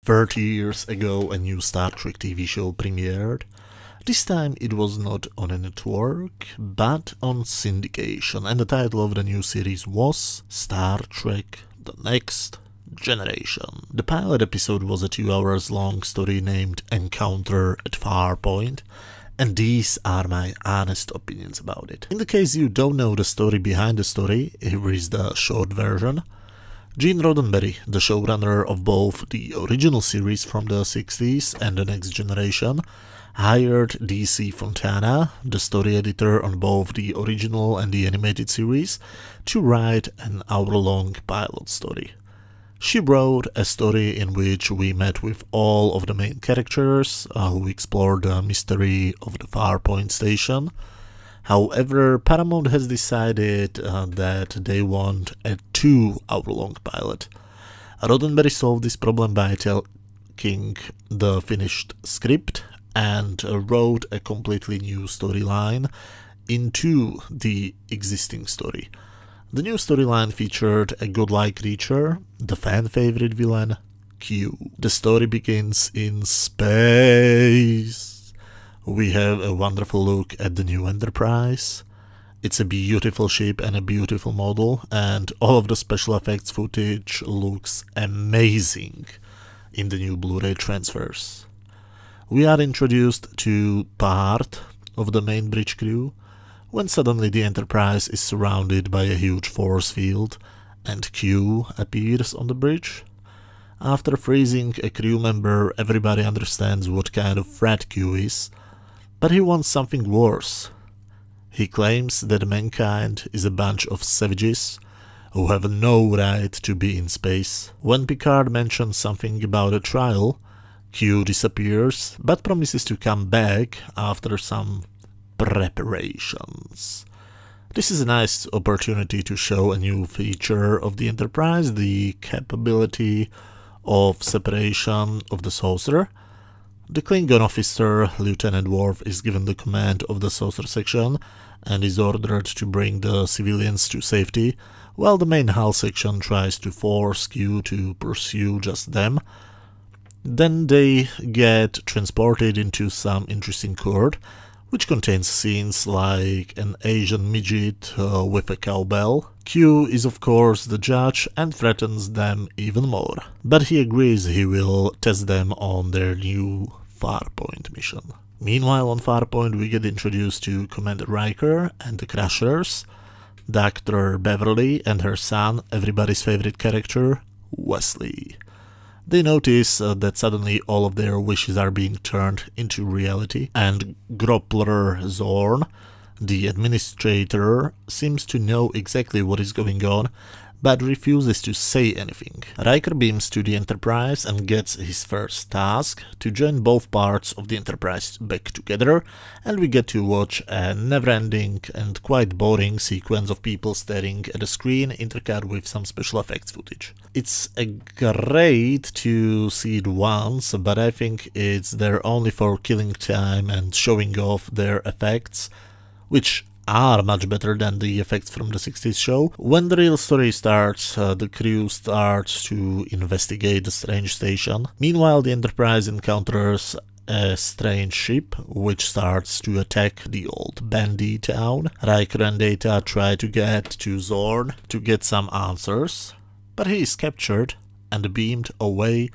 30 years ago, a new Star Trek TV show premiered. This time it was not on a network, but on syndication, and the title of the new series was Star Trek The Next Generation. The pilot episode was a 2 hours long story named Encounter at Farpoint, and these are my honest opinions about it. In the case you don't know the story behind the story, here is the short version. Gene Roddenberry, the showrunner of both the original series from the 60s and The Next Generation, hired D.C. Fontana, the story editor on both the original and the animated series, to write an hour-long pilot story. She wrote a story in which we met with all of the main characters who explored the mystery of the Farpoint station. However, Paramount has decided that they want a 2-hour-long pilot. Roddenberry solved this problem by taking the finished script and wrote a completely new storyline into the existing story. The new storyline featured a godlike creature, the fan-favorite villain, Q. The story begins in space. We have a wonderful look at the new Enterprise. It's a beautiful ship and a beautiful model, and all of the special effects footage looks amazing in the new Blu-ray transfers. We are introduced to part of the main bridge crew when suddenly the Enterprise is surrounded by a huge force field and Q appears on the bridge. After freezing a crew member, everybody understands what kind of threat Q is, but he wants something worse. He claims that mankind is a bunch of savages who have no right to be in space. When Picard mentions something about a trial, Q disappears, but promises to come back after some preparations. This is a nice opportunity to show a new feature of the Enterprise, the capability of separation of the saucer. The Klingon officer, Lieutenant Worf, is given the command of the saucer section and is ordered to bring the civilians to safety, while the main hull section tries to force Q to pursue just them. Then they get transported into some interesting court, which contains scenes like an Asian midget with a cowbell. Q is of course the judge and threatens them even more, but he agrees he will test them on their new Farpoint mission. Meanwhile on Farpoint we get introduced to Commander Riker and the Crushers, Dr. Beverly and her son, everybody's favorite character, Wesley. They notice that suddenly all of their wishes are being turned into reality, and Groppler Zorn, the administrator, seems to know exactly what is going on, but refuses to say anything. Riker beams to the Enterprise and gets his first task, to join both parts of the Enterprise back together, and we get to watch a never-ending and quite boring sequence of people staring at a screen intercut with some special effects footage. It's great to see it once, but I think it's there only for killing time and showing off their effects, which are much better than the effects from the 60s show. When the real story starts, the crew starts to investigate the strange station. Meanwhile, the Enterprise encounters a strange ship, which starts to attack the old Bandy town. Riker and Data try to get to Zorn to get some answers, but he is captured and beamed away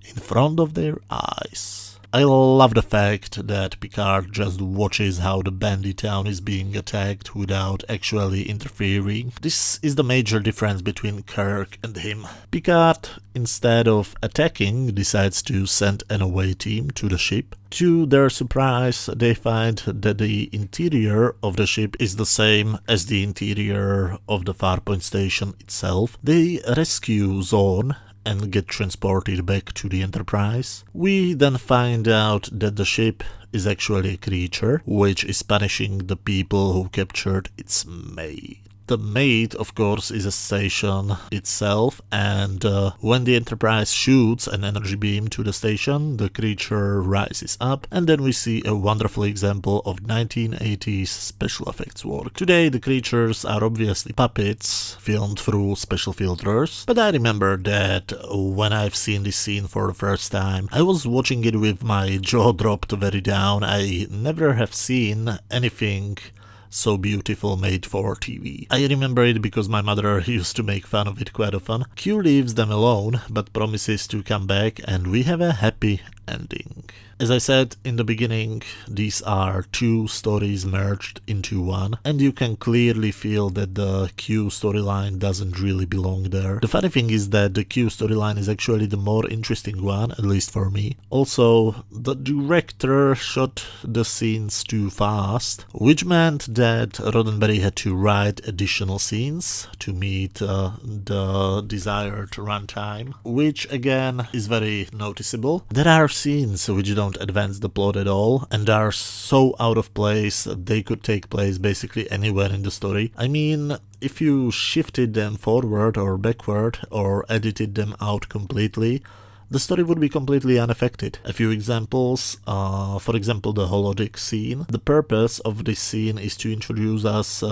in front of their eyes. I love the fact that Picard just watches how the Bandy town is being attacked without actually interfering. This is the major difference between Kirk and him. Picard, instead of attacking, decides to send an away team to the ship. To their surprise, they find that the interior of the ship is the same as the interior of the Farpoint station itself. They rescue Zorn and get transported back to the Enterprise. We then find out that the ship is actually a creature, which is punishing the people who captured its mate. The mate, of course, is a station itself, and when the Enterprise shoots an energy beam to the station, the creature rises up, and then we see a wonderful example of 1980s special effects work. Today, the creatures are obviously puppets, filmed through special filters, but I remember that when I've seen this scene for the first time, I was watching it with my jaw dropped very down. I never have seen anything so beautiful made for TV. I remember it because my mother used to make fun of it quite often. Q leaves them alone, but promises to come back, and we have a happy ending. As I said in the beginning, these are two stories merged into one, and you can clearly feel that the Q storyline doesn't really belong there. The funny thing is that the Q storyline is actually the more interesting one, at least for me. Also, the director shot the scenes too fast, which meant that Roddenberry had to write additional scenes to meet the desired runtime, which again is very noticeable. There are scenes which don't advance the plot at all and are so out of place they could take place basically anywhere in the story. I mean, if you shifted them forward or backward or edited them out completely, the story would be completely unaffected. A few examples, for example the holodeck scene. The purpose of this scene is to introduce us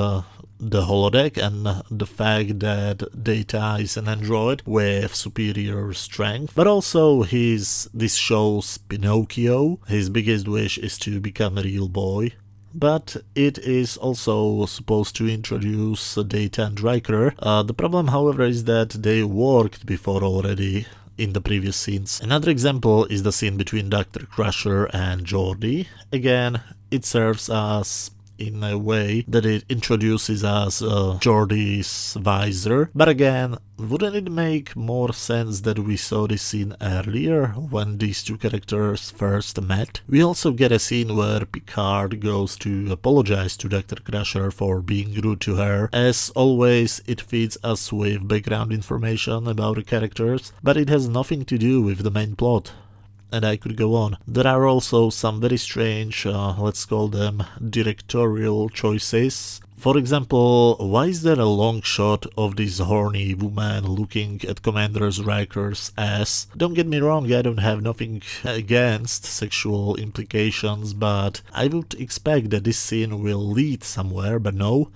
the holodeck and the fact that Data is an android with superior strength, but also this shows Pinocchio. His biggest wish is to become a real boy. But it is also supposed to introduce Data and Riker. The problem, however, is that they worked before already in the previous scenes. Another example is the scene between Dr. Crusher and Geordi. Again, it serves us in a way that it introduces us Geordi's visor, but again, wouldn't it make more sense that we saw this scene earlier when these two characters first met? We also get a scene where Picard goes to apologize to Dr. Crusher for being rude to her. As always, it feeds us with background information about the characters, but it has nothing to do with the main plot. And I could go on. There are also some very strange, let's call them directorial choices. For example, why is there a long shot of this horny woman looking at Commander Riker's ass? Don't get me wrong, I don't have nothing against sexual implications, but I would expect that this scene will lead somewhere, but no.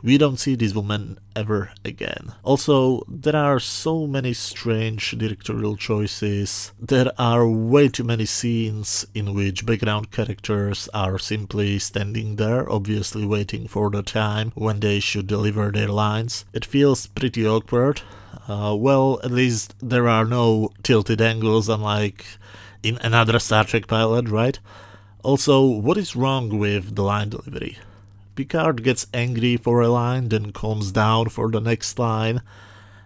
We don't see this woman ever again. Also, there are so many strange directorial choices. There are way too many scenes in which background characters are simply standing there, obviously waiting for the time when they should deliver their lines. It feels pretty awkward. Well, at least there are no tilted angles unlike in another Star Trek pilot, right? Also, what is wrong with the line delivery? Picard gets angry for a line, then calms down for the next line.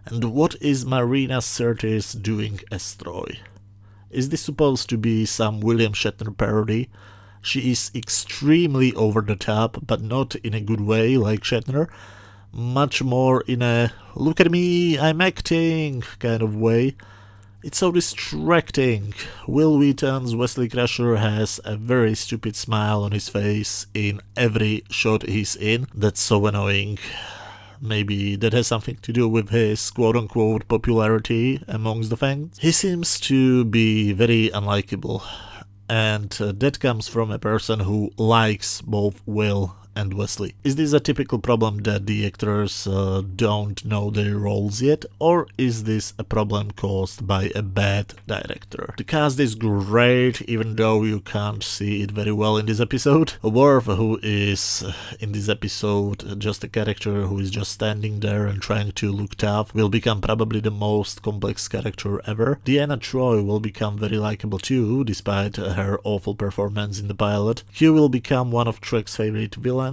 And what is Marina Sirtis doing as Troy? Is this supposed to be some William Shatner parody? She is extremely over the top, but not in a good way like Shatner. Much more in a look at me, I'm acting kind of way. It's so distracting. Will Wheaton's Wesley Crusher has a very stupid smile on his face in every shot he's in. That's so annoying. Maybe that has something to do with his quote-unquote popularity amongst the fans. He seems to be very unlikable, and that comes from a person who likes both Will and Wesley. Is this a typical problem that the actors don't know their roles yet, or is this a problem caused by a bad director? The cast is great, even though you can't see it very well in this episode. Worf, who is in this episode just a character who is just standing there and trying to look tough, will become probably the most complex character ever. Deanna Troi will become very likable too, despite her awful performance in the pilot. Q will become one of Trek's favorite villains.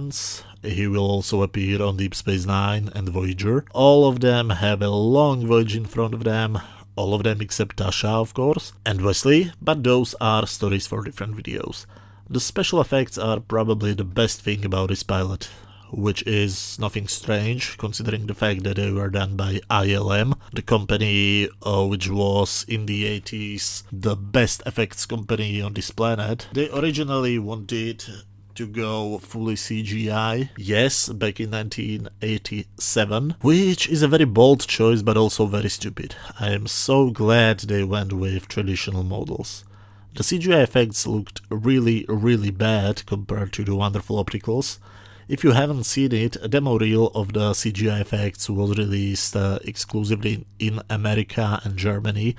He will also appear on Deep Space Nine and Voyager. All of them have a long voyage in front of them, all of them except Tasha, of course, and Wesley, but those are stories for different videos. The special effects are probably the best thing about this pilot, which is nothing strange, considering the fact that they were done by ILM, the company which was in the 80s the best effects company on this planet. They originally wanted to go fully CGI. Yes, back in 1987, which is a very bold choice but also very stupid. I am so glad they went with traditional models. The CGI effects looked really bad compared to the wonderful opticals. If you haven't seen it, a demo reel of the CGI effects was released exclusively in America and Germany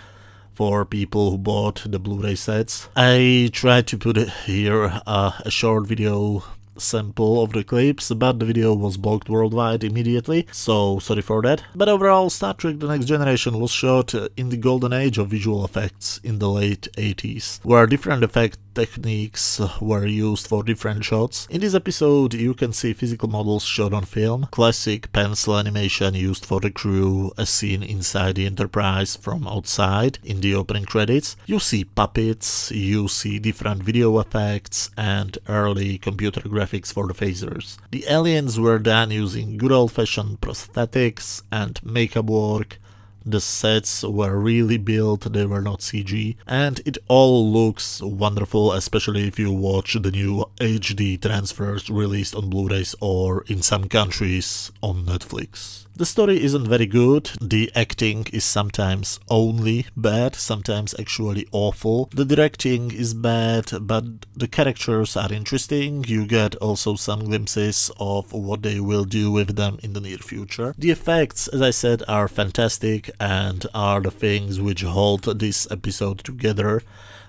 for people who bought the Blu-ray sets. I tried to put here a short video sample of the clips, but the video was blocked worldwide immediately, so sorry for that. But overall, Star Trek The Next Generation was shot in the golden age of visual effects in the late 80s, where different effect techniques were used for different shots. In this episode you can see physical models shot on film, classic pencil animation used for the crew as seen inside the Enterprise from outside in the opening credits. You see puppets, you see different video effects and early computer graphics for the phasers. The aliens were done using good old-fashioned prosthetics and makeup work. The sets were really built, they were not CG, and it all looks wonderful, especially if you watch the new HD transfers released on Blu-rays or in some countries on Netflix. The story isn't very good, the acting is sometimes only bad, sometimes actually awful. The directing is bad, but the characters are interesting. You get also some glimpses of what they will do with them in the near future. The effects, as I said, are fantastic and are the things which hold this episode together.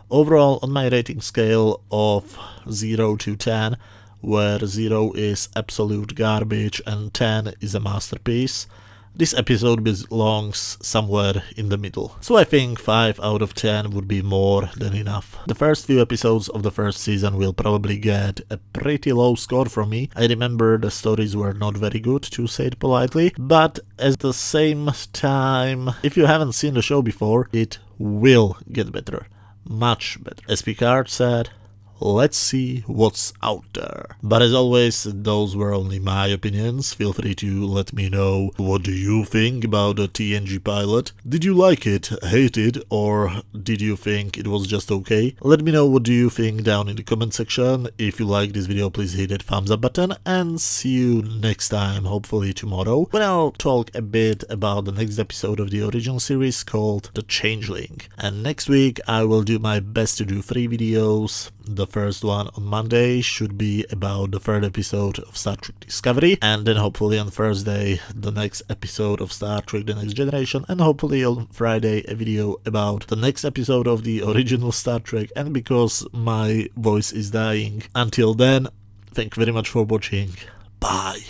Overall, on my rating scale of 0 to 10, where 0 is absolute garbage and 10 is a masterpiece, this episode belongs somewhere in the middle. So I think 5 out of 10 would be more than enough. The first few episodes of the first season will probably get a pretty low score from me. I remember the stories were not very good, to say it politely, but at the same time, if you haven't seen the show before, it will get better. Much better. As Picard said, let's see what's out there. But as always, those were only my opinions. Feel free to let me know what do you think about the TNG pilot. Did you like it, hate it, or did you think it was just okay? Let me know what do you think down in the comment section. If you like this video, please hit that thumbs up button, and see you next time, hopefully tomorrow, when I'll talk a bit about the next episode of the original series called The Changeling. And next week I will do my best to do 3 videos. The first one on Monday should be about the 3rd episode of Star Trek Discovery, and then hopefully on Thursday the next episode of Star Trek The Next Generation, and hopefully on Friday a video about the next episode of the original Star Trek. And because my voice is dying until then, thank you very much for watching. Bye.